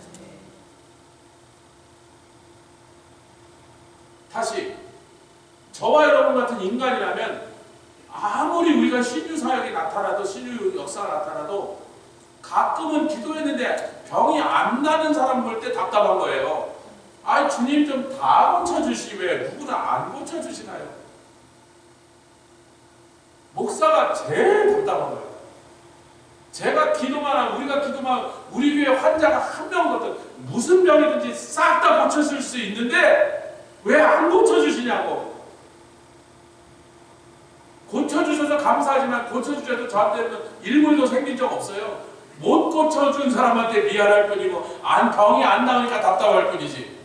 Speaker 1: 다시 저와 여러분 같은 인간이라면 아무리 우리가 신유 사역이 나타나도, 신유 역사가 나타나도 가끔은 기도했는데 병이 안 나는 사람 볼 때 답답한 거예요. 아, 주님 좀 다 고쳐주시, 왜 누구나 안 고쳐주시나요? 목사가 제일 답답한 거예요. 제가 기도만 하면, 우리가 기도만 하면 우리 교회 환자가 한 명거든 무슨 병이든지 싹 다 고쳐줄 수 있는데 왜 안 고쳐주시냐고. 고쳐주셔서 감사하지만 고쳐주셔도 저한테는 일물도 생긴 적 없어요. 못 고쳐준 사람한테 미안할 뿐이고 병이 안 나오니까 답답할 뿐이지.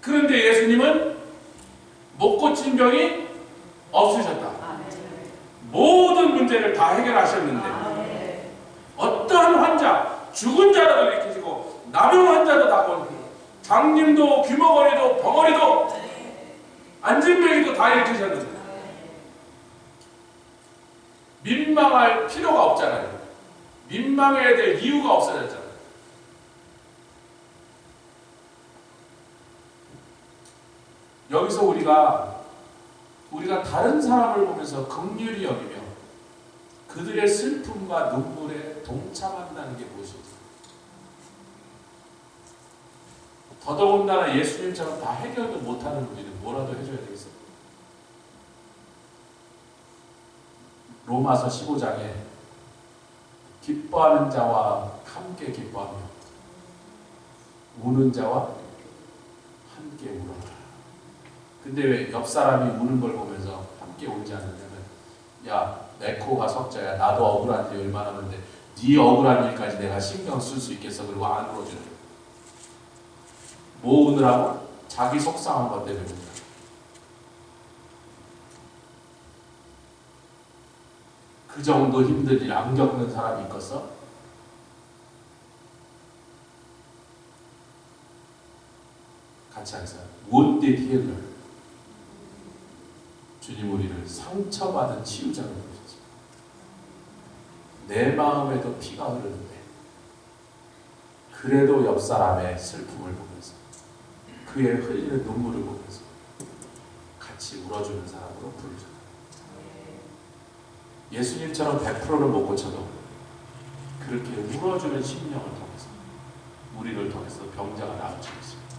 Speaker 1: 그런데 예수님은 못 고친 병이 없으셨다. 모든 문제를 다 해결하셨는데 어떠한 환자, 죽은 자라도 일으키시고 남용 환자도 다 고치고 장님도 귀머거리도 벙어리도 안진뱅이도 다 일으키셨는데 민망할 필요가 없잖아요. 민망해야 될 이유가 없어졌잖아요. 여기서 우리가 다른 사람을 보면서 긍휼히 여기며 그들의 슬픔과 눈물에 동참한다는 게 무엇입니까? 더더군다나 예수님처럼 다 해결도 못하는 우리는 뭐라도 해줘야 되겠어요. 로마서 15장에 기뻐하는 자와 함께 기뻐하며 우는 자와 함께 울어라. 근데 왜 옆 사람이 우는 걸 보면서 함께 울지 않느냐면, 야, 내 코가 석자야. 나도 억울한 일이 얼마나 많은데 네 억울한 일까지 내가 신경 쓸 수 있겠어. 그리고 안 울어주는 거야. 뭐 우느라고? 자기 속상한 것 때문에 우느라. 그 정도 힘든 일 안 겪는 사람이 있겠어? 같이 하겠어요. Wounded healer. 주님 우리를 상처받은 치유자로 부르셨습니다. 내 마음에도 피가 흐르는데 그래도 옆 사람의 슬픔을 보면서 그의 흘리는 눈물을 보면서 같이 울어주는 사람으로 부르셨다. 예수님처럼 100%를 못 고쳐도 그렇게 울어주는 심령을 통해서 우리를 통해서 병자가 나아지고 있습니다.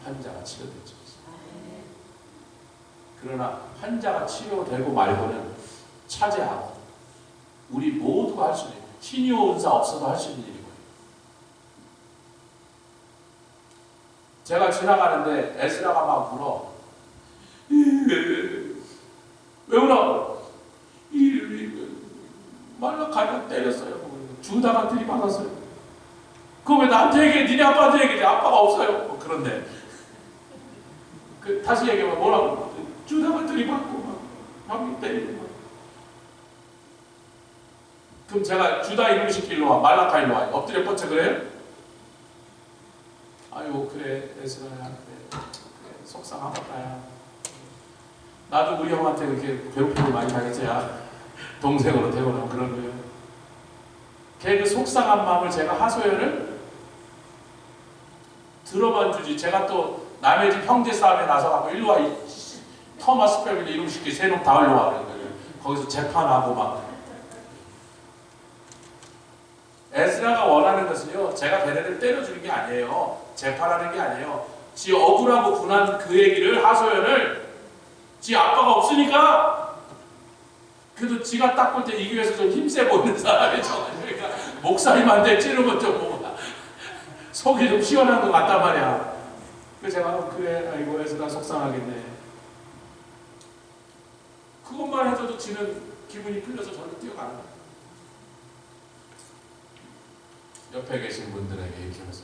Speaker 1: 환자가 치료되고 있습니다. 그러나 환자가 치료되고 말고는 차지하고 우리 모두가 할 수 있는 치료 은사 없어도 할 수 있는 일이고요. 제가 지나가는데 에스라가 막 울어. 왜 울어? 말라카이가 때렸어요. 주다가 들이받았어요. 그거 왜 나한테 얘기해? 니네 아빠한테 얘기해. 아빠가 없어요. 뭐 그런데 다시 얘기해봐. 뭐라고? 주다가 들이받고 형이 때리고 막. 그럼 제가 주다 이름 시킬로 와. 말라카 일로 와. 엎드려 뻗쳐 그래요? 아이고 그래 에스라야 그래 속상하겠다야. 나도 우리 형한테 그렇게 괴롭힘을 많이 당했어야 동생으로 태어나면 그런 거예요. 걔 그 속상한 마음을 제가 하소연을 들어만 주지. 제가 또 남의 집 형제 싸움에 나서가고 일로 와 토마스 패밀리 이름 시키 세 놈 다 일로 와 그런 거예요. 거기서 재판하고 막. 에스라가 원하는 것은요, 제가 걔네를 때려주는 게 아니에요. 재판하는 게 아니에요. 지 억울하고 분한 그 얘기를 하소연을 지 아빠가 없으니까 그래도 지가 딱 볼 때 이 교회에서 좀 힘세 보이는 사람이죠. 그러니까 목사님한테 찌르면 좀 뭔가 속이 좀 시원한 것 같단 말이야. 그래서 제가 그래 아이고 에스라 속상하겠네. 그것만 해줘도 지는 기분이 풀려서 저를 뛰어가는 거야. 옆에 계신 분들에게 이렇게 하면서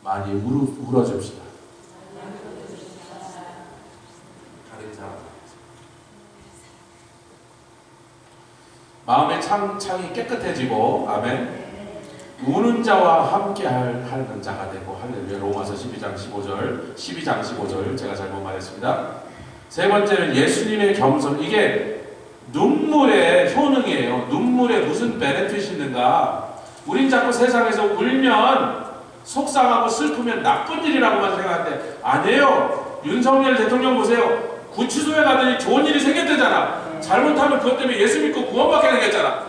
Speaker 1: 많이 울어줍시다. 다른 사람 마음의 창이 깨끗해지고 아멘. 우는 자와 함께 하는 자가 되고 할렐루야. 로마서 12장 15절 제가 잘못 말했습니다. 세 번째는 예수님의 겸손. 이게 눈물의 효능이에요. 눈물에 무슨 베네핏이 있는가? 우린 자꾸 세상에서 울면 속상하고 슬프면 나쁜 일이라고만 생각하는데 아니에요. 윤석열 대통령 보세요. 구치소에 가더니 좋은 일이 생겼대잖아. 잘못하면 그것 때문에 예수 믿고 구원받게 생겼잖아.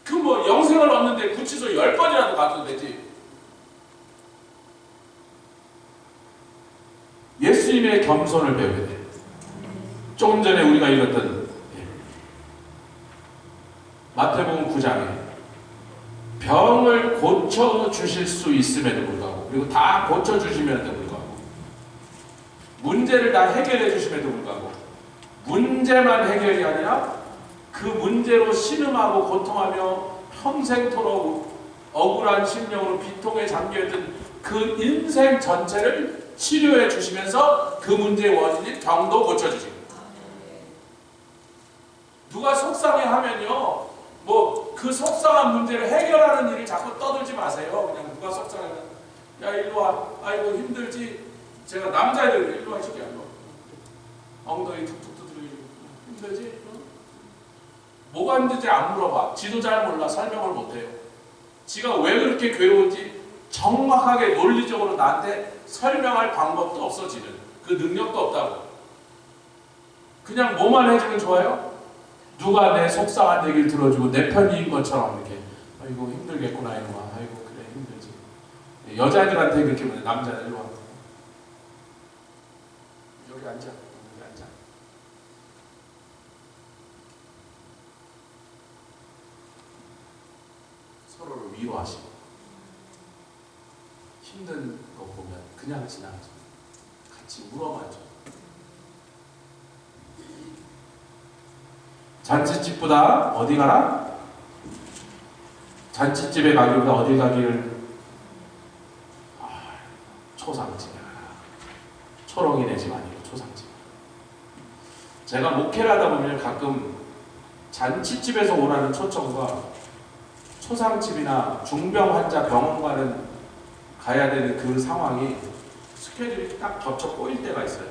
Speaker 1: 그 뭐 영생을 얻는데 구치소 10번이라도 가도 되지. 예수님의 겸손을 배우게 돼. 조금 전에 우리가 읽었던 마태복음 9장에 병을 고쳐주실 수 있음에도 불구하고 그리고 다 고쳐주심에도 불구하고 문제를 다 해결해 주심에도 불구하고 문제만 해결이 아니라 그 문제로 신음하고 고통하며 평생토록 억울한 심령으로 비통에 잠겨있던 그 인생 전체를 치료해 주시면서 그 문제의 원인인 병도 고쳐주십니다. 누가 속상해하면요 뭐 그 속상한 문제를 해결하는 일을 자꾸 떠들지 마세요. 그냥 누가 속상하면 야 일로 와. 아이고 힘들지. 제가 남자애들 일로 와 시켜. 엉덩이 툭툭 두드리고 힘들지? 뭐가 힘든지 안 물어봐. 지도 잘 몰라. 설명을 못해요. 지가 왜 그렇게 괴로운지 정확하게 논리적으로 나한테 설명할 방법도 없어지는 그 능력도 없다고. 그냥 뭐만 해주면 좋아요? 누가 내 속상한 얘기를 들어주고 내 편인 것처럼 이렇게 아이고 힘들겠구나 이놈아. 아이고 그래 힘들지. 여자애들한테 그렇게 보내. 남자들 일로 와. 여기 앉아. 여기 앉아. 서로를 위로하시고 힘든 거 보면 그냥 지나가죠. 같이 울어봐죠. 잔치집보다 어디 가라? 잔치집에 가기보다 어디 가기를? 초상집에 가라. 초롱이네 집 아니고 초상집. 제가 목회를 하다 보면 가끔 잔치집에서 오라는 초청과 초상집이나 중병 환자 병원 가야 되는 그 상황이 스케줄이 딱 겹쳐 꼬일 때가 있어요.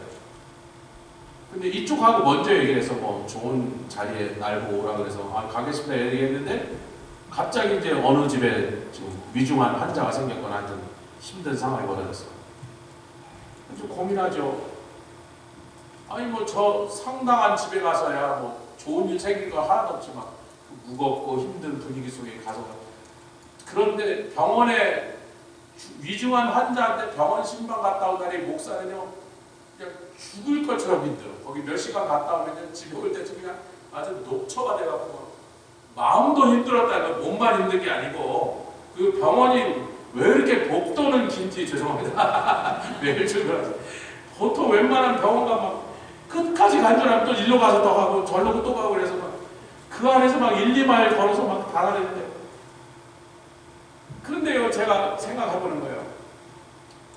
Speaker 1: 근데 이쪽하고 먼저 얘기를 해서 뭐 좋은 자리에 날 보고 오라 그래서 아, 가겠습니다 얘기했는데 갑자기 이제 어느 집에 지금 위중한 환자가 생겼거나 하여튼 힘든 상황이 벌어졌어요. 좀 고민하죠. 아니 뭐 저 상당한 집에 가서야 뭐 좋은 일 생긴 거 하나도 없지 막 무겁고 힘든 분위기 속에 가서 그런데 병원에 위중한 환자한테 병원 신방 갔다 오다니 목사는요 그냥 죽을 것처럼 힘들어. 거기 몇 시간 갔다 오면 집에 올 때쯤 그냥 아주 녹초가 돼갖고 마음도 힘들었다는 몸만 힘든 게 아니고 그 병원이 왜 이렇게 복도는 긴지 죄송합니다. 매일 출근하지. 보통 웬만한 병원 가면 끝까지 간 줄 알면 또 일로 가서 또 가고 절로 또 가고 그래서 막 그 안에서 막 1, 2마일 걸어서 막 달아내는데 그런데요 제가 생각해보는 거예요.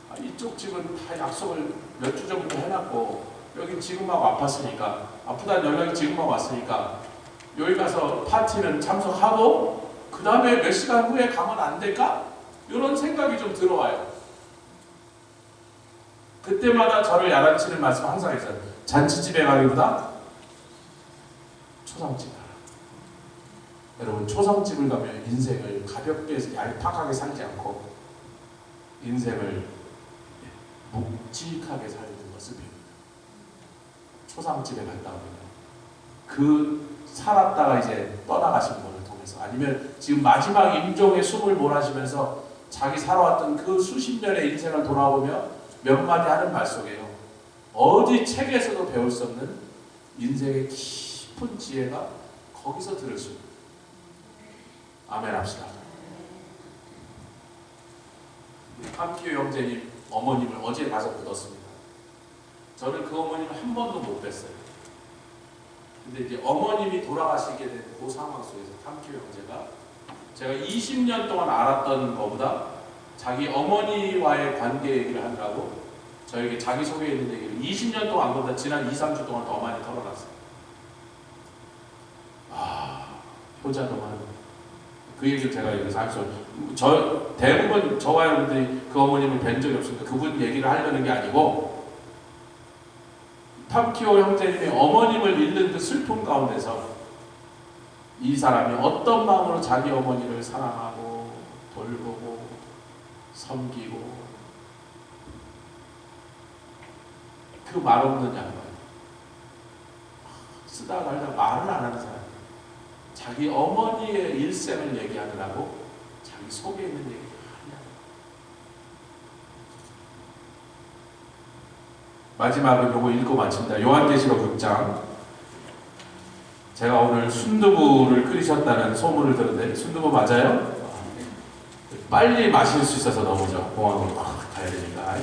Speaker 1: 아, 이쪽 집은 다 약속을 몇 주 전부터 해놨고 여기 지금 막 아팠으니까 아프다는 연락이 지금 막 왔으니까 여기 가서 파티는 참석하고 그 다음에 몇 시간 후에 가면 안 될까? 이런 생각이 좀 들어와요. 그때마다 저를 야단치는 말씀 항상 했어요. 잔치집에 가기보다 초상집 가라. 여러분 초상집을 가면 인생을 가볍게 얄팍하게 살지 않고 인생을 묵직하게 살는 것을 배웁니다. 초상집에 갔다 오면 그 살았다가 이제 떠나가신 분을 통해서 아니면 지금 마지막 임종의 숨을 몰아쉬면서 자기 살아왔던 그 수십 년의 인생을 돌아보며 몇 마디 하는 말 속에요. 어디 책에서도 배울 수 없는 인생의 깊은 지혜가 거기서 들을 수 있습니다. 아멘 합시다. 함기호 형제님 어머님을 어제 가서 묻었습니다. 저는 그 어머님을 한 번도 못 뵀어요. 근데 이제 어머님이 돌아가시게 된 그 상황 속에서 함기호 형제가 제가 20년 동안 알았던 것보다 자기 어머니와의 관계 얘기를 하느라고 저에게 자기소개에 있는 얘기를 20년 동안 안 보다 지난 2, 3주 동안 더 많이 털어놨어요. 아, 효자도 많은 그 얘기를 제가 여기서 하면서 대부분 저와 여러분들이 그 어머님을 뵌 적이 없습니다. 그분 얘기를 하려는 게 아니고 탐키오 형제님의 어머님을 잃는 그 슬픔 가운데서 이 사람이 어떤 마음으로 자기 어머니를 사랑하고 돌보고 섬기고 그 말 없는 양반 쓰다 말다 말을 안 하는 사람 자기 어머니의 일생을 얘기하느라고 자기 속에 있는 얘기를 하냐. 마지막은 요거 읽고 마칩니다. 요한계시록 6장. 제가 오늘 순두부를 끓이셨다는 소문을 들었는데 순두부 맞아요? 빨리 마실 수 있어서 너무죠. 공항으로 가야 되니까.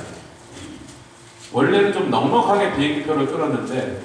Speaker 1: 원래는 좀 넉넉하게 비행기표를 끊었는데